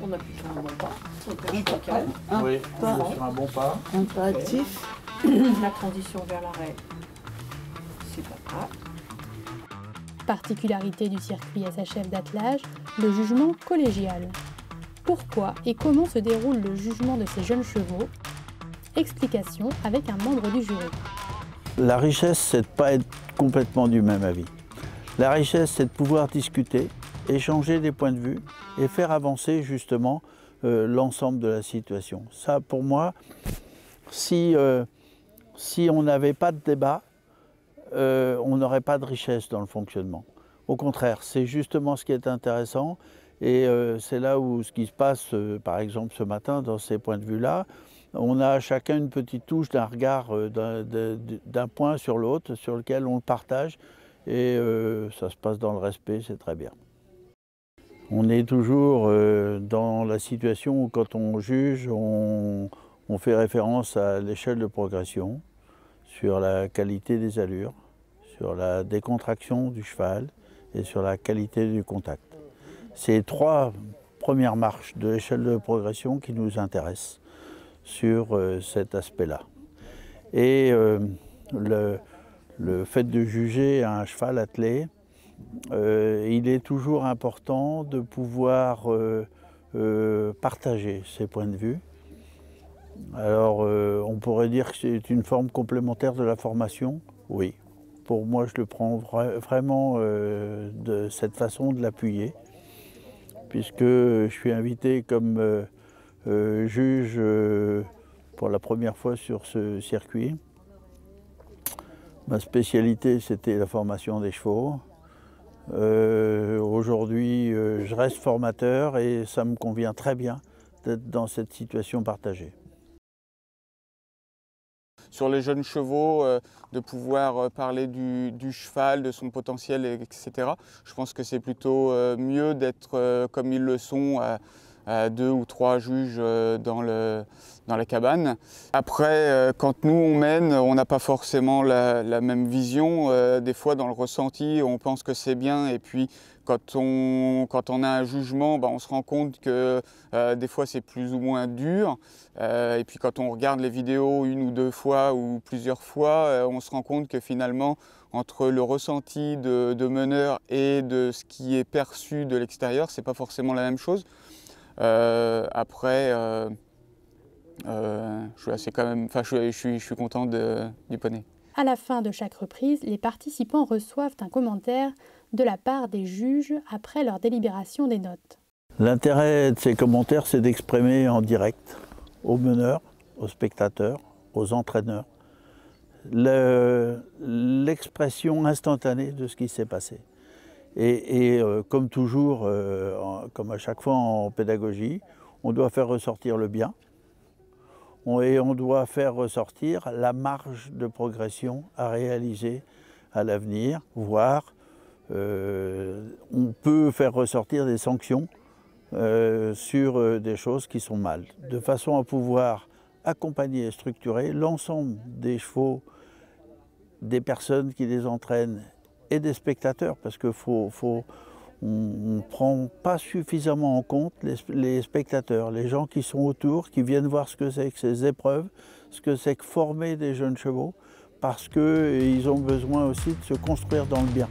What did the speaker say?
On appuie sur un bon pas. Donc, je suis calme. Oui, sur un bon pas. Un pas actif. La transition vers l'arrêt, c'est pas grave. Particularité du circuit SHF d'attelage, le jugement collégial. Pourquoi et comment se déroule le jugement de ces jeunes chevaux? Explication avec un membre du jury. La richesse, c'est de ne pas être complètement du même avis. La richesse, c'est de pouvoir discuter, échanger des points de vue et faire avancer justement l'ensemble de la situation. Ça, pour moi, si on n'avait pas de débat, on n'aurait pas de richesse dans le fonctionnement. Au contraire, c'est justement ce qui est intéressant et c'est là où ce qui se passe, par exemple ce matin, dans ces points de vue-là, on a chacun une petite touche d'un regard d'un point sur l'autre, sur lequel on le partage et ça se passe dans le respect, c'est très bien. On est toujours dans la situation où quand on juge, on fait référence à l'échelle de progression, sur la qualité des allures, sur la décontraction du cheval et sur la qualité du contact. C'est les trois premières marches de l'échelle de progression qui nous intéressent sur cet aspect-là. Et le fait de juger un cheval attelé, il est toujours important de pouvoir partager ses points de vue. Alors, on pourrait dire que c'est une forme complémentaire de la formation. Oui, pour moi, je le prends vraiment de cette façon de l'appuyer, puisque je suis invité comme juge pour la première fois sur ce circuit. Ma spécialité, c'était la formation des chevaux. Aujourd'hui, je reste formateur et ça me convient très bien d'être dans cette situation partagée. Sur les jeunes chevaux, de pouvoir parler du cheval, de son potentiel, etc. Je pense que c'est plutôt mieux d'être comme ils le sont à 2 ou 3 juges dans la cabane. Après, quand nous on mène, on n'a pas forcément la même vision. Des fois dans le ressenti, on pense que c'est bien et puis quand on a un jugement, on se rend compte que des fois c'est plus ou moins dur. Et puis quand on regarde les vidéos 1 ou 2 fois ou plusieurs fois, on se rend compte que finalement, entre le ressenti de meneur et de ce qui est perçu de l'extérieur, c'est pas forcément la même chose. Après, je suis content du poney. À la fin de chaque reprise, les participants reçoivent un commentaire de la part des juges après leur délibération des notes. L'intérêt de ces commentaires, c'est d'exprimer en direct aux meneurs, aux spectateurs, aux entraîneurs, l'expression instantanée de ce qui s'est passé. Et comme toujours, comme à chaque fois en pédagogie, on doit faire ressortir le bien et on doit faire ressortir la marge de progression à réaliser à l'avenir, voire on peut faire ressortir des sanctions sur des choses qui sont mal, de façon à pouvoir accompagner et structurer l'ensemble des chevaux, des personnes qui les entraînent et des spectateurs, parce qu'on ne prend pas suffisamment en compte les spectateurs, les gens qui sont autour, qui viennent voir ce que c'est que ces épreuves, ce que c'est que former des jeunes chevaux, parce qu'ils ont besoin aussi de se construire dans le bien.